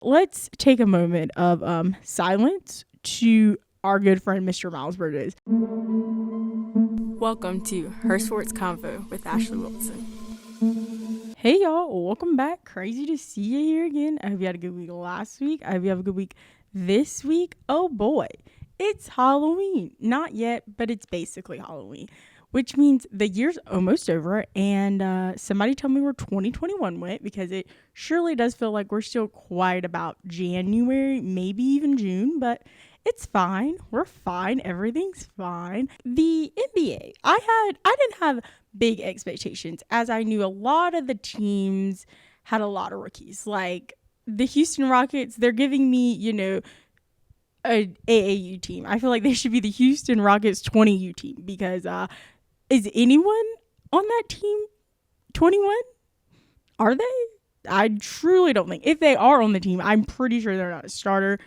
let's take a moment of silence to our good friend Mr. Miles Bridges. Welcome to Her Sports Convo with Ashleigh Wilson. Hey y'all, welcome back. Crazy to see you here again. I hope you had a good week last week. I hope you have a good week this week. Oh boy, it's Halloween. Not yet, but it's basically Halloween, which means the year's almost over. And somebody tell me where 2021 went, because it surely does feel like we're still quite about January, maybe even June, but it's fine. We're fine. Everything's fine. The NBA. I didn't have big expectations, as I knew a lot of the teams had a lot of rookies. Like the Houston Rockets, they're giving me, a AAU team. I feel like they should be the Houston Rockets 20U team, because is anyone on that team 21? Are they? I truly don't think. If they are on the team, I'm pretty sure they're not a starter.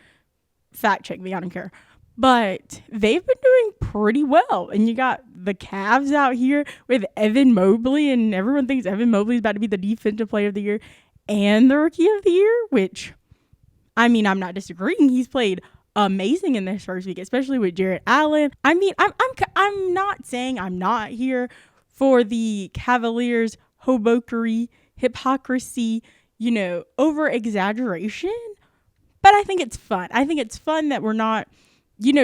Fact check me, I don't care. But they've been doing pretty well. And you got the Cavs out here with Evan Mobley, and everyone thinks Evan Mobley is about to be the defensive player of the year and the rookie of the year, which, I mean, I'm not disagreeing. He's played amazing in this first week, especially with Jarrett Allen. I mean, I'm not saying I'm not here for the Cavaliers' hobokery, hypocrisy, over exaggeration. But I think it's fun. I think it's fun that we're not,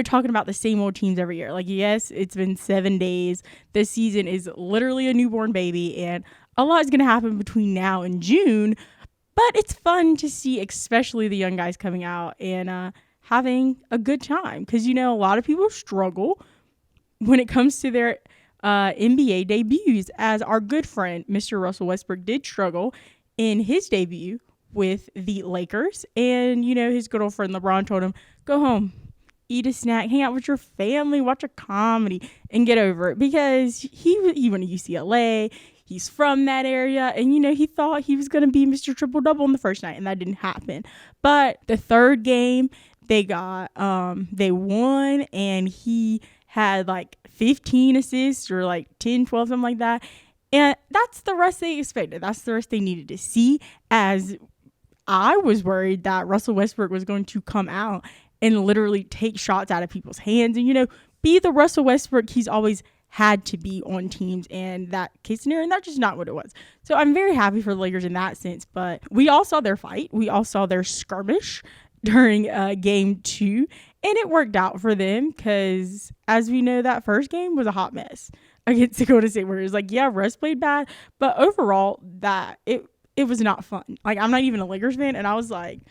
talking about the same old teams every year. Like, yes, it's been 7 days. This season is literally a newborn baby, and a lot is going to happen between now and June. But it's fun to see, especially the young guys coming out and having a good time. Because, a lot of people struggle when it comes to their NBA debuts, as our good friend, Mr. Russell Westbrook, did struggle in his debut with the Lakers. And, his good old friend LeBron told him, go home, eat a snack, hang out with your family, watch a comedy, and get over it. Because he went to UCLA. He's from that area. And, he thought he was going to be Mr. Triple-Double on the first night, and that didn't happen. But the third game, they won, and he had like 15 assists or like 10, 12, something like that. And that's the rest they expected. That's the rest they needed to see, as I was worried that Russell Westbrook was going to come out and literally take shots out of people's hands and, be the Russell Westbrook he's always had to be on teams, and that case scenario, and that's just not what it was. So I'm very happy for the Lakers in that sense, but we all saw their fight. We all saw their skirmish during game 2, and it worked out for them, because as we know, that first game was a hot mess against the Golden State Warriors. Like, yeah, Russ played bad, but overall, that it was not fun. Like, I'm not even a Lakers fan, and I was like,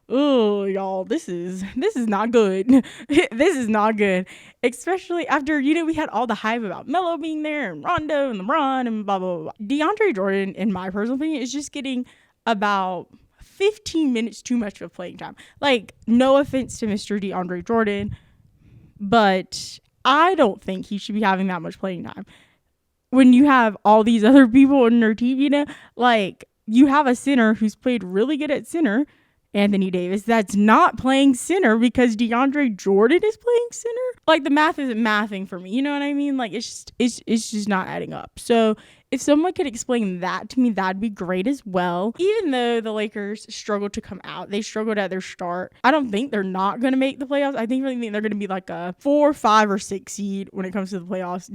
oh, y'all, this is not good. This is not good. Especially after, we had all the hype about Melo being there and Rondo and LeBron and blah, blah, blah. DeAndre Jordan, in my personal opinion, is just getting about 15 minutes too much of playing time. Like, no offense to Mr. DeAndre Jordan, but I don't think he should be having that much playing time. When you have all these other people on their team, like, you have a center who's played really good at center, Anthony Davis, that's not playing center because DeAndre Jordan is playing center. Like, the math isn't mathing for me. You know what I mean? Like, it's just not adding up. So if someone could explain that to me, that'd be great as well. Even though the Lakers struggled to come out, they struggled at their start. I don't think they're not going to make the playoffs. I think they're going to be like a 4, 5, or 6 seed when it comes to the playoffs.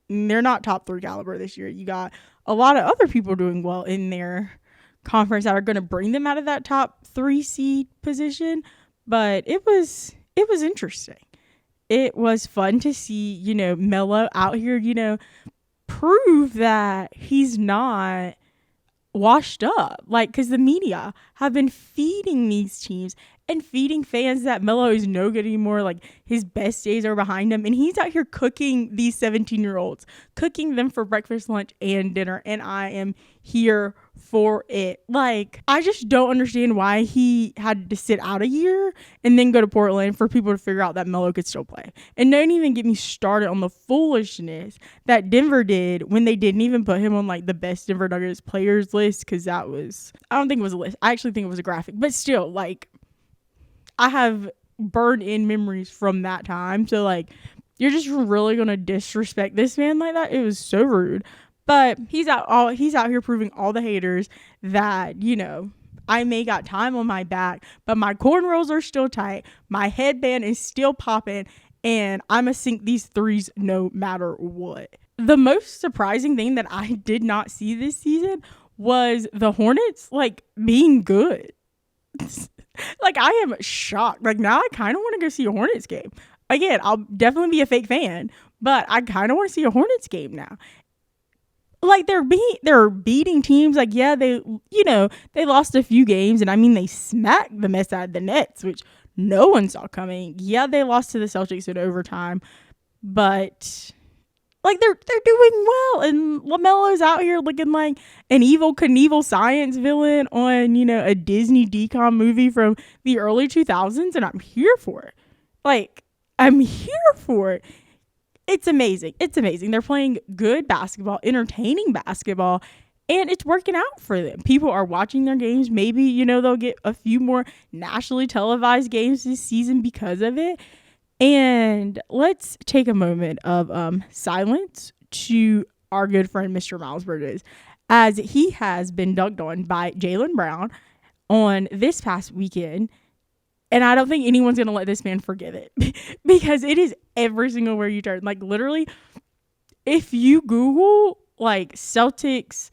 They're not top 3 caliber this year. You got a lot of other people doing well in their conference that are going to bring them out of that top 3 seed position. But it was interesting. It was fun to see, Melo out here, prove that he's not washed up. Like, because the media have been feeding these teams and feeding fans that Melo is no good anymore. Like, his best days are behind him, and he's out here cooking these 17-year-olds, cooking them for breakfast, lunch, and dinner, and I am here for it. Like, I just don't understand why he had to sit out a year and then go to Portland for people to figure out that Melo could still play. And don't even get me started on the foolishness that Denver did when they didn't even put him on like the best Denver Nuggets players list, because I don't think it was a list. I actually think it was a graphic, but still, like, I have burned in memories from that time. So, like, you're just really gonna disrespect this man like that? It was so rude. But he's out here proving all the haters that, I may got time on my back, but my cornrows are still tight. My headband is still popping, and I'm going to sink these threes no matter what. The most surprising thing that I did not see this season was the Hornets, like, being good. Like, I am shocked. Like, now I kind of want to go see a Hornets game. Again, I'll definitely be a fake fan, but I kind of want to see a Hornets game now. Like, they're beating teams. Like, yeah, they lost a few games, and I mean, they smacked the mess out of the Nets, which no one saw coming. Yeah, they lost to the Celtics in overtime, but like, they're doing well, and Melo's out here looking like an Evel Knievel science villain on, a Disney decom movie from the early 2000s, and I'm here for it. Like, I'm here for it. It's amazing. It's amazing. They're playing good basketball, entertaining basketball, and it's working out for them. People are watching their games. Maybe, they'll get a few more nationally televised games this season because of it. And let's take a moment of silence to our good friend, Mr. Miles Bridges, as he has been dunked on by Jaylen Brown on this past weekend. And I don't think anyone's going to let this man forget it because it is every single where you turn. Like, literally, if you Google, like, Celtics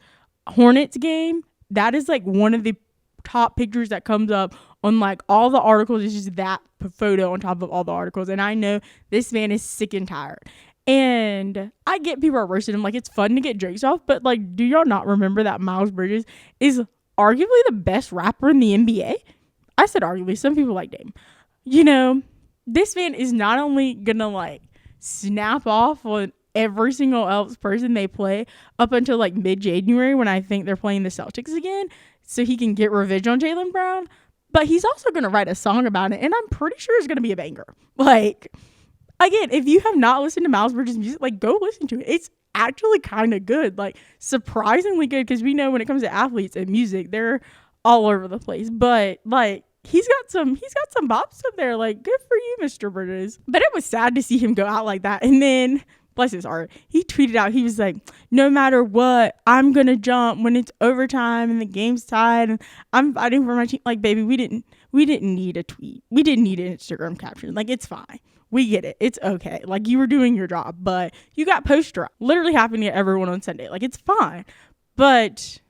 Hornets game, that is, like, one of the top pictures that comes up on, like, all the articles. It's just that photo on top of all the articles. And I know this man is sick and tired. And I get people are roasting him. Like, it's fun to get jokes off. But, like, do y'all not remember that Miles Bridges is arguably the best rapper in the NBA? I said arguably. Some people like Dame. This man is not only gonna, like, snap off on every single else person they play up until, like, mid-January when I think they're playing the Celtics again, so he can get revenge on Jaylen Brown, but he's also gonna write a song about it, and I'm pretty sure it's gonna be a banger. Like, again, if you have not listened to Miles Bridges' music, like, go listen to it. It's actually kind of good, like, surprisingly good, because we know when it comes to athletes and music, they're all over the place, but, like, he's got some bops up there. Like, good for you, Mr. Bridges. But it was sad to see him go out like that. And then, bless his heart, he tweeted out, he was like, no matter what, I'm gonna jump when it's overtime and the game's tied and I'm fighting for my team. Like, baby, we didn't need a tweet. We didn't need an Instagram caption. Like, it's fine. We get it. It's okay. Like, you were doing your job, but you got poster literally happening to everyone on Sunday. Like, it's fine. But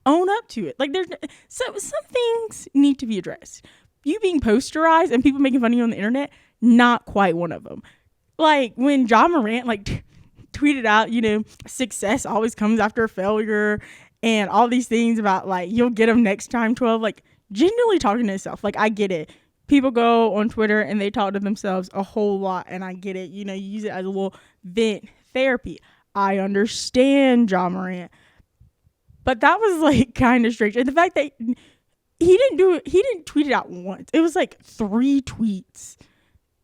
own up to it. Like, there's some things need to be addressed. You being posterized and people making fun of you on the internet, not quite one of them. Like, when Ja Morant, like, tweeted out, success always comes after failure and all these things about, like, you'll get them next time 12, like, genuinely talking to himself. Like, I get it. People go on Twitter and they talk to themselves a whole lot, and I get it. You use it as a little vent therapy. I understand Ja Morant. But that was, like, kind of strange. And the fact that he didn't tweet it out once. It was, like, 3 tweets.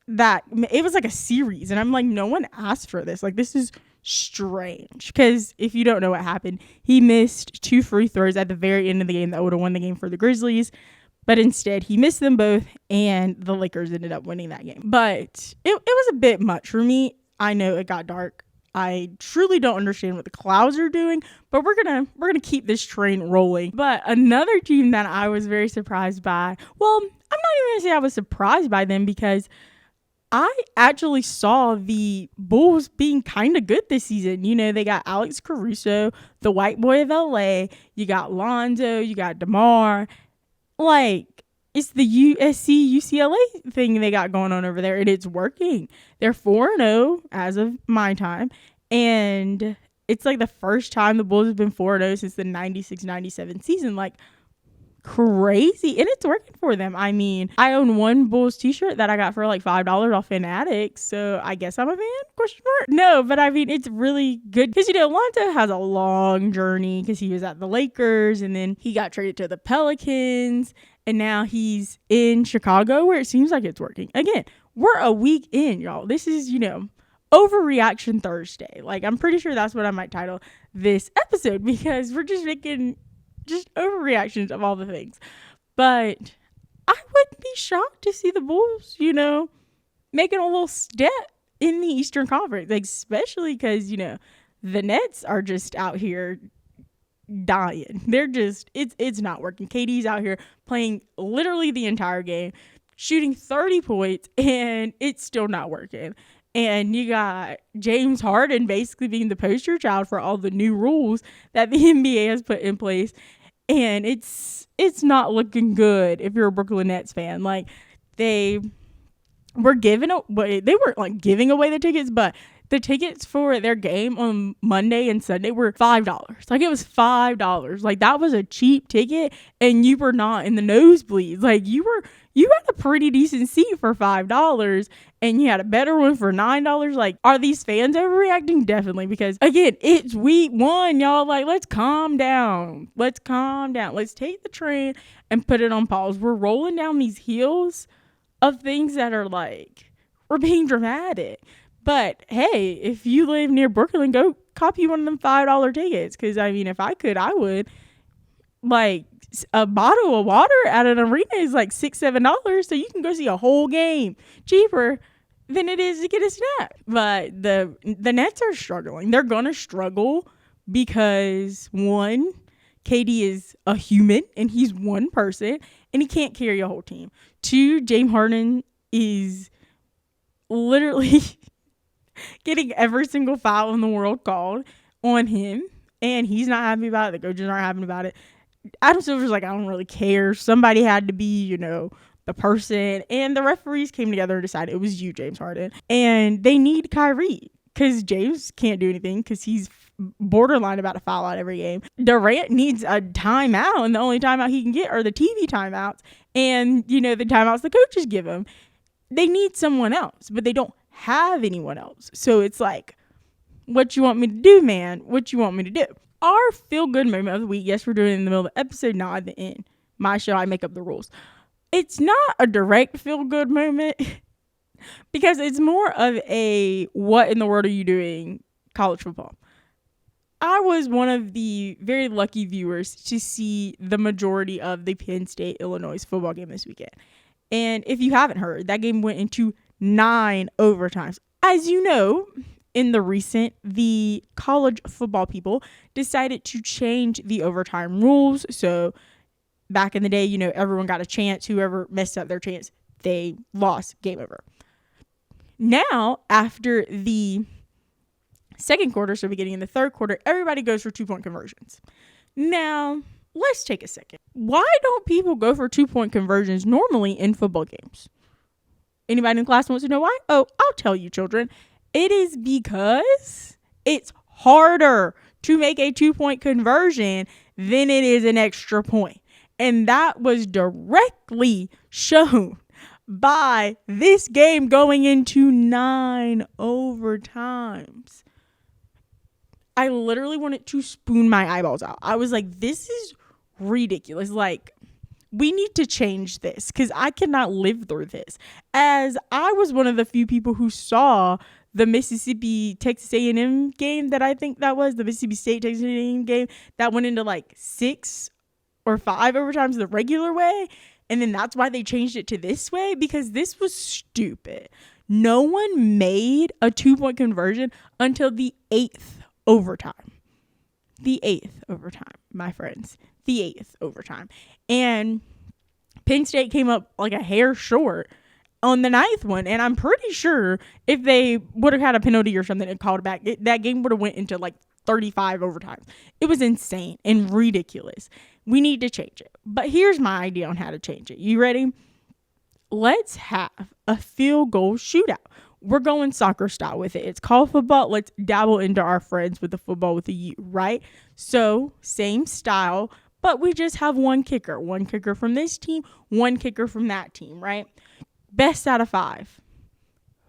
It was, like, a series. And I'm like, no one asked for this. Like, this is strange. Because if you don't know what happened, he missed 2 free throws at the very end of the game that would have won the game for the Grizzlies. But instead, he missed them both, and the Lakers ended up winning that game. But it was a bit much for me. I know it got dark. I truly don't understand what the Clouds are doing, but we're gonna keep this train rolling. But another team that I was very surprised by, well, I'm not even gonna say I was surprised by them, because I actually saw the Bulls being kind of good this season. They got Alex Caruso, the white boy of LA. You got Lonzo, you got DeMar. Like, it's the USC UCLA thing they got going on over there, and it's working. They're 4-0 as of my time, and it's like the first time the Bulls have been 4-0 since the 96-97 season. Like, crazy, and it's working for them. I mean, I own one Bulls t-shirt that I got for like $5 off Fanatics, so I guess I'm a fan? Question mark? No, but I mean, it's really good because Lonzo has a long journey because he was at the Lakers, and then he got traded to the Pelicans, and now he's in Chicago, where it seems like it's working. Again, we're a week in, y'all. This is, Overreaction Thursday. Like, I'm pretty sure that's what I might title this episode, because we're just making just overreactions of all the things. But I wouldn't be shocked to see the Bulls, making a little step in the Eastern Conference, like, especially because, the Nets are just out here dying. They're just, it's not working. KD's out here playing literally the entire game, shooting 30 points, and it's still not working. And you got James Harden basically being the poster child for all the new rules that the NBA has put in place. And it's not looking good if you're a Brooklyn Nets fan. Like, they were giving away, they weren't like giving away the tickets, but the tickets for their game on Monday and Sunday were $5. Like, it was $5. Like, that was a cheap ticket, and you were not in the nosebleeds. Like, you had a pretty decent seat for $5, and you had a better one for $9. Like, are these fans overreacting? Definitely, because again, it's week 1, y'all. Like, let's calm down. Let's take the train and put it on pause. We're rolling down these hills of things that are like, we're being dramatic. But hey, if you live near Brooklyn, go copy one of them $5 tickets. Because I mean, if I could, I would. Like, a bottle of water at an arena is like $6-7, so you can go see a whole game cheaper than it is to get a snack. But the Nets are struggling. They're gonna struggle because, one, KD is a human and he's one person and he can't carry a whole team. 2, James Harden is literally getting every single foul in the world called on him, and he's not happy about it. The coaches aren't happy about it. Adam Silver's like, I don't really care. Somebody had to be, the person. And the referees came together and decided it was you, James Harden. And they need Kyrie because James can't do anything because he's borderline about to foul out every game. Durant needs a timeout, and the only timeout he can get are the TV timeouts and, the timeouts the coaches give him. They need someone else, but they don't have anyone else. So it's like, what you want me to do, man? What you want me to do? Our feel-good moment of the week, yes, we're doing it in the middle of the episode, not at the end. My show, I make up the rules. It's not a direct feel-good moment because it's more of a what in the world are you doing college football. I was one of the very lucky viewers to see the majority of the Penn State-Illinois football game this weekend. And if you haven't heard, that game went into 9 overtimes. As you know, in the recent, the college football people decided to change the overtime rules. So back in the day, everyone got a chance. Whoever messed up their chance, they lost. Game over. Now, after the second quarter, so beginning in the third quarter, everybody goes for 2-point conversions. Now, let's take a second. Why don't people go for 2-point conversions normally in football games? Anybody in class wants to know why? Oh, I'll tell you, children. It is because it's harder to make a 2-point conversion than it is an extra point. And that was directly shown by this game going into 9 overtimes. I literally wanted to spoon my eyeballs out. I was like, this is ridiculous. Like, we need to change this because I cannot live through this. As I was one of the few people who saw the Mississippi Texas A&M game that I think that was the Mississippi State Texas A&M game that went into like 6 or 5 overtimes the regular way. And then that's why they changed it to this way, because this was stupid. No one made a 2-point conversion until the 8th overtime. The 8th overtime, my friends. The 8th overtime. And Penn State came up like a hair short on the 9th one. And I'm pretty sure if they would have had a penalty or something and called it back, that game would have went into like 35 overtimes. It was insane and ridiculous. We need to change it. But here's my idea on how to change it. You ready? Let's have a field goal shootout. We're going soccer style with it. It's called football. Let's dabble into our friends with the football with the U, right? So same style, but we just have one kicker. One kicker from this team, one kicker from that team, right? Best out of 5.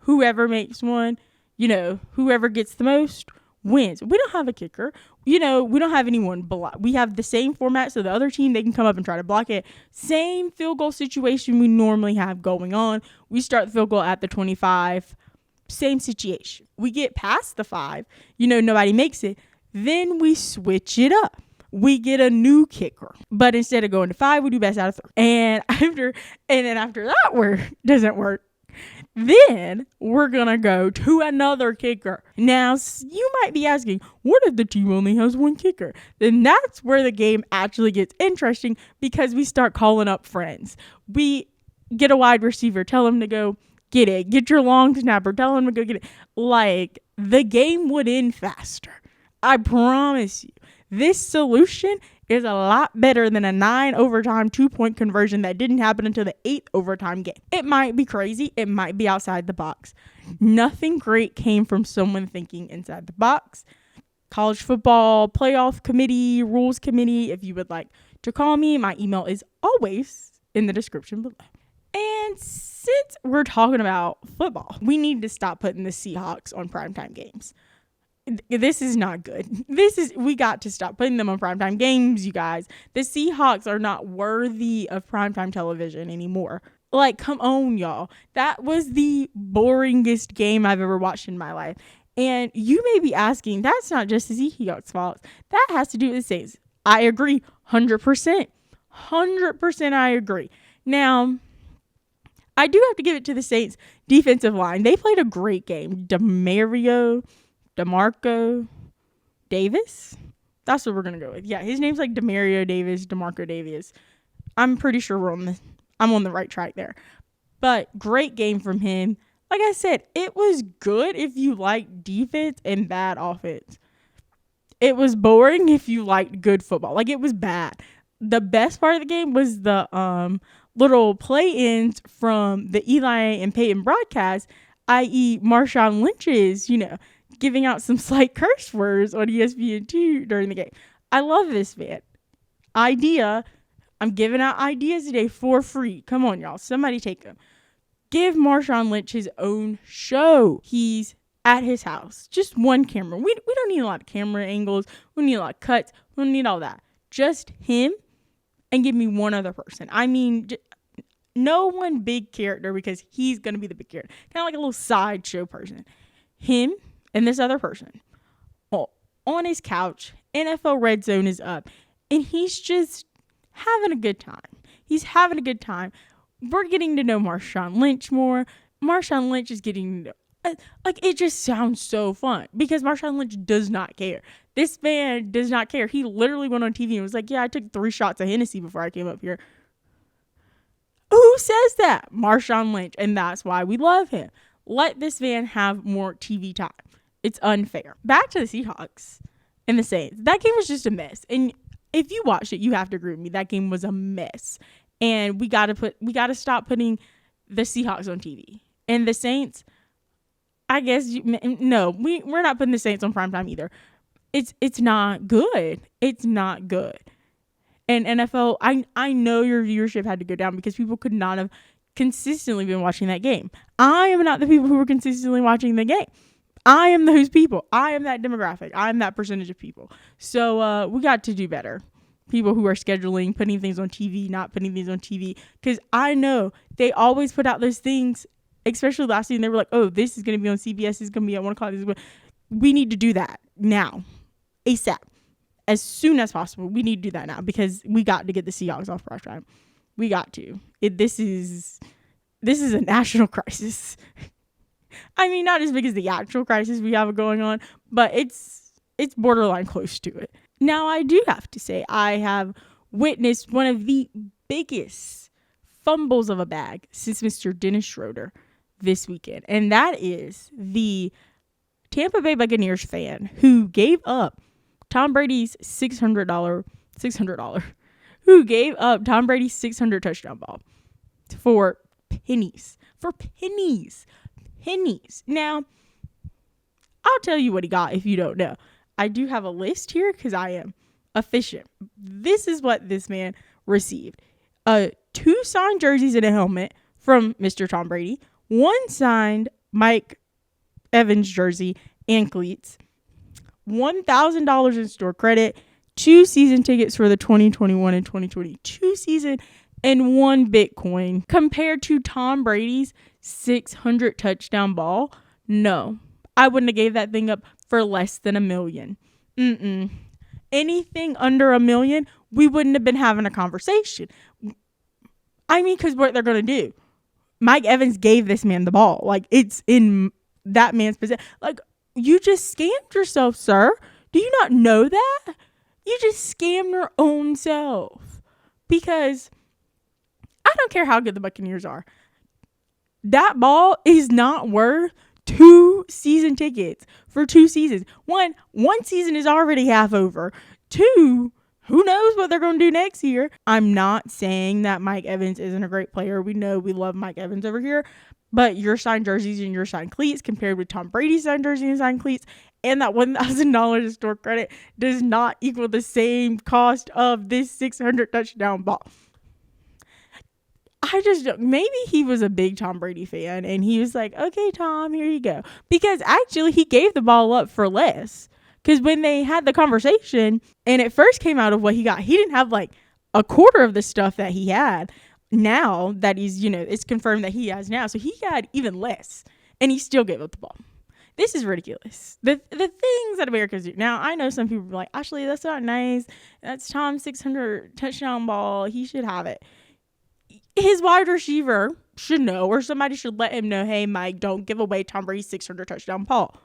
Whoever makes one, whoever gets the most wins. We don't have a kicker. We don't have anyone block. We have the same format, so the other team, they can come up and try to block it. Same field goal situation we normally have going on. We start the field goal at the 25. Same situation. We get past the 5. Nobody makes it. Then we switch it up. We get a new kicker. But instead of going to 5, we do best out of 3. And then after that doesn't work, Then we're going to go to another kicker. Now, you might be asking, what if the team only has one kicker? Then that's where the game actually gets interesting because we start calling up friends. We get a wide receiver, tell him to go get it. Get your long snapper, tell him to go get it. Like, the game would end faster. I promise you. This solution is a lot better than a 9 overtime 2-point conversion that didn't happen until the 8th overtime game. It might be crazy. It might be outside the box. Nothing great came from someone thinking inside the box. College football playoff committee, rules committee, if you would like to call me, my email is always in the description below. And since we're talking about football, we need to stop putting the Seahawks on primetime games. This is not good. We got to stop putting them on primetime games, you guys. The Seahawks are not worthy of primetime television anymore. Like, come on, y'all. That was the boringest game I've ever watched in my life. And you may be asking, that's not just the Seahawks' fault. That has to do with the Saints. I agree, 100%. 100% I agree. Now, I do have to give it to the Saints defensive line. They played a great game. DeMarco Davis? That's what we're going to go with. Yeah, his name's like DeMario Davis, DeMarco Davis. I'm pretty sure I'm on the right track there. But great game from him. Like I said, it was good if you like defense and bad offense. It was boring if you liked good football. Like, it was bad. The best part of the game was the little play-ins from the Eli and Peyton broadcast, i.e. Marshawn Lynch's, giving out some slight curse words on ESPN2 during the game. I love this, man. I'm giving out ideas today for free. Come on, y'all. Somebody take them. Give Marshawn Lynch his own show. He's at his house. Just one camera. We don't need a lot of camera angles. We don't need a lot of cuts. We don't need all that. Just him and give me one other person. I mean, no one big character because he's going to be the big character. Kind of like a little sideshow person. Him and this other person on his couch. NFL Red Zone is up. And he's just having a good time. He's having a good time. We're getting to know Marshawn Lynch more. Marshawn Lynch is getting to know, it just sounds so fun because Marshawn Lynch does not care. This man does not care. He literally went on TV and was like, yeah, I took 3 shots of Hennessy before I came up here. Who says that? Marshawn Lynch. And that's why we love him. Let this man have more TV time. It's unfair. Back to the Seahawks and the Saints. That game was just a mess. And if you watched it, you have to agree with me. That game was a mess. And we got to stop putting the Seahawks on TV. And the Saints, I guess, no, we're not putting the Saints on primetime either. It's not good. It's not good. And NFL, I know your viewership had to go down because people could not have consistently been watching that game. I am not the people who were consistently watching the game. I am those people. I am that demographic. I am that percentage of people. So we got to do better. People who are scheduling, putting things on TV, not putting things on TV. Because I know they always put out those things, especially last season. They were like, oh, this is going to be on CBS. This is going to be at 1 o'clock. We need to do that now. ASAP. As soon as possible. We need to do that now because we got to get the Seahawks off prime time. We got to. This is a national crisis. I mean, not as big as the actual crisis we have going on, but it's borderline close to it. Now, I do have to say, I have witnessed one of the biggest fumbles of a bag since Mr. Dennis Schroeder this weekend, and that is the Tampa Bay Buccaneers fan who gave up Tom Brady's $600 who gave up Tom Brady's 600 touchdown ball for pennies. Now, I'll tell you what he got if you don't know. I do have a list here because I am efficient. This is what this man received. 2 signed jerseys and a helmet from Mr. Tom Brady. 1 signed Mike Evans jersey and cleats. $1,000 in store credit. 2 season tickets for the 2021 and 2022 season. And 1 Bitcoin. Compared to Tom Brady's 600 touchdown ball, no. I wouldn't have gave that thing up for less than $1 million. Anything under $1 million, we wouldn't have been having a conversation. I mean, because what they're going to do, Mike Evans gave this man the ball. Like, it's in that man's possession. Like, you just scammed yourself, sir. Do you not know that? You just scammed your own self. Because I don't care how good the Buccaneers are. That ball is not worth 2 season tickets for 2 seasons. One season is already half over. 2, who knows what they're going to do next year. I'm not saying that Mike Evans isn't a great player. We know we love Mike Evans over here. But your signed jerseys and your signed cleats compared with Tom Brady's signed jerseys and signed cleats, and that $1,000 store credit does not equal the same cost of this 600 touchdown ball. Maybe he was a big Tom Brady fan and he was like, okay, Tom, here you go. Because actually he gave the ball up for less. Because when they had the conversation and it first came out of what he got, he didn't have like a quarter of the stuff that he had. Now that he's, it's confirmed that he has now. So he got even less and he still gave up the ball. This is ridiculous. The things that Americans do. Now, I know some people are like, Ashleigh, that's not nice. That's Tom's 600 touchdown ball. He should have it. His wide receiver should know, or somebody should let him know, hey, Mike, don't give away Tom Brady's 600 touchdown ball.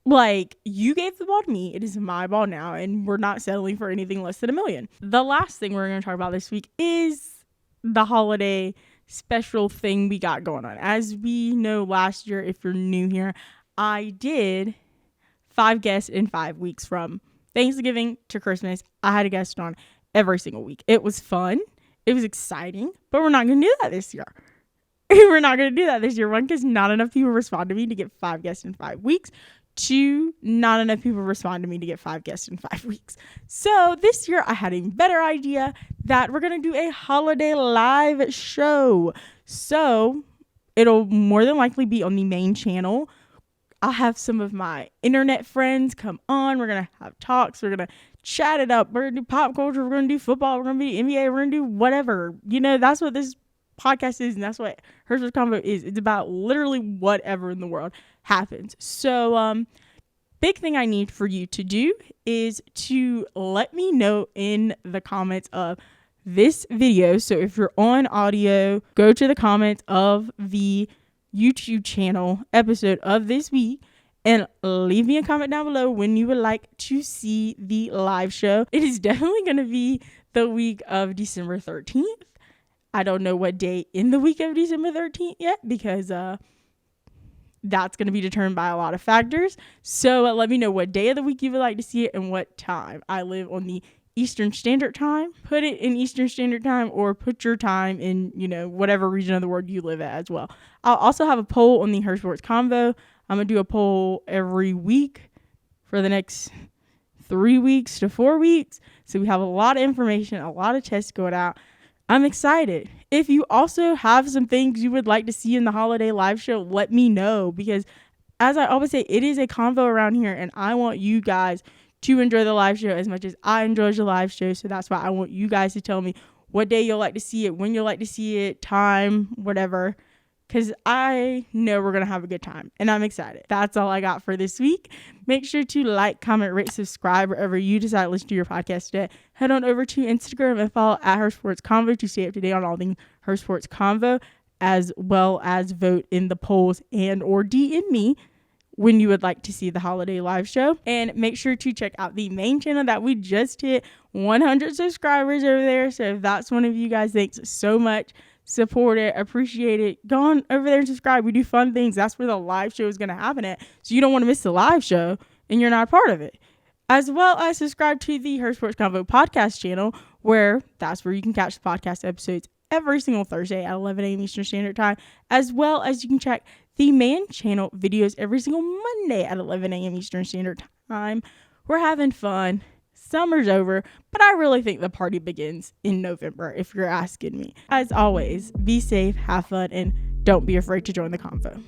Like, you gave the ball to me. It is my ball now, and we're not settling for anything less than $1 million. The last thing we're going to talk about this week is the holiday special thing we got going on. As we know, last year, if you're new here, I did 5 guests in 5 weeks from Thanksgiving to Christmas. I had a guest on every single week. It was fun. It was exciting, but we're not going to do that this year. We're not going to do that this year. One, because not enough people respond to me to get 5 guests in 5 weeks. 2, not enough people respond to me to get 5 guests in 5 weeks. So this year I had a better idea that we're going to do a holiday live show. So it'll more than likely be on the main channel. I'll have some of my internet friends come on. We're going to have talks. We're going to chat it up. We're going to do pop culture. We're going to do football. We're going to do NBA. We're going to do whatever. That's what this podcast is, and that's what Hers with Convo is. It's about literally whatever in the world happens. So big thing I need for you to do is to let me know in the comments of this video. So if you're on audio, go to the comments of the YouTube channel episode of this week and leave me a comment down below when you would like to see the live show. It is definitely going to be the week of December 13th. I don't know what day in the week of December 13th yet, because that's going to be determined by a lot of factors. So let me know what day of the week you would like to see it and what time. I live on the Eastern Standard Time. Put it in Eastern Standard Time, or put your time in, whatever region of the world you live at as well. I'll also have a poll on the Her Sports Convo. I'm going to do a poll every week for the next 3 weeks to 4 weeks. So we have a lot of information, a lot of tests going out. I'm excited. If you also have some things you would like to see in the holiday live show, let me know, because as I always say, it is a convo around here and I want you guys to enjoy the live show as much as I enjoy the live show. So that's why I want you guys to tell me what day you'll like to see it, when you'll like to see it, time, whatever, because I know we're going to have a good time and I'm excited. That's all I got for this week. Make sure to like, comment, rate, subscribe wherever you decide to listen to your podcast today. Head on over to Instagram and follow at Her Sports Convo to stay up to date on all things Her Sports Convo, as well as vote in the polls and or DM me when you would like to see the holiday live show. And make sure to check out the main channel that we just hit 100 subscribers over there. So if that's one of you guys, thanks so much. Support it, appreciate it. Go on over there and subscribe. We do fun things. That's where the live show is going to happen at. So you don't want to miss the live show and you're not a part of it. As well as subscribe to the Her Sports Convo podcast channel, where that's where you can catch the podcast episodes every single Thursday at 11 a.m. Eastern Standard Time, as well as you can check the main channel videos every single Monday at 11 a.m. Eastern Standard Time. We're having fun. Summer's over, but I really think the party begins in November, if you're asking me. As always, be safe, have fun, and don't be afraid to join the convo.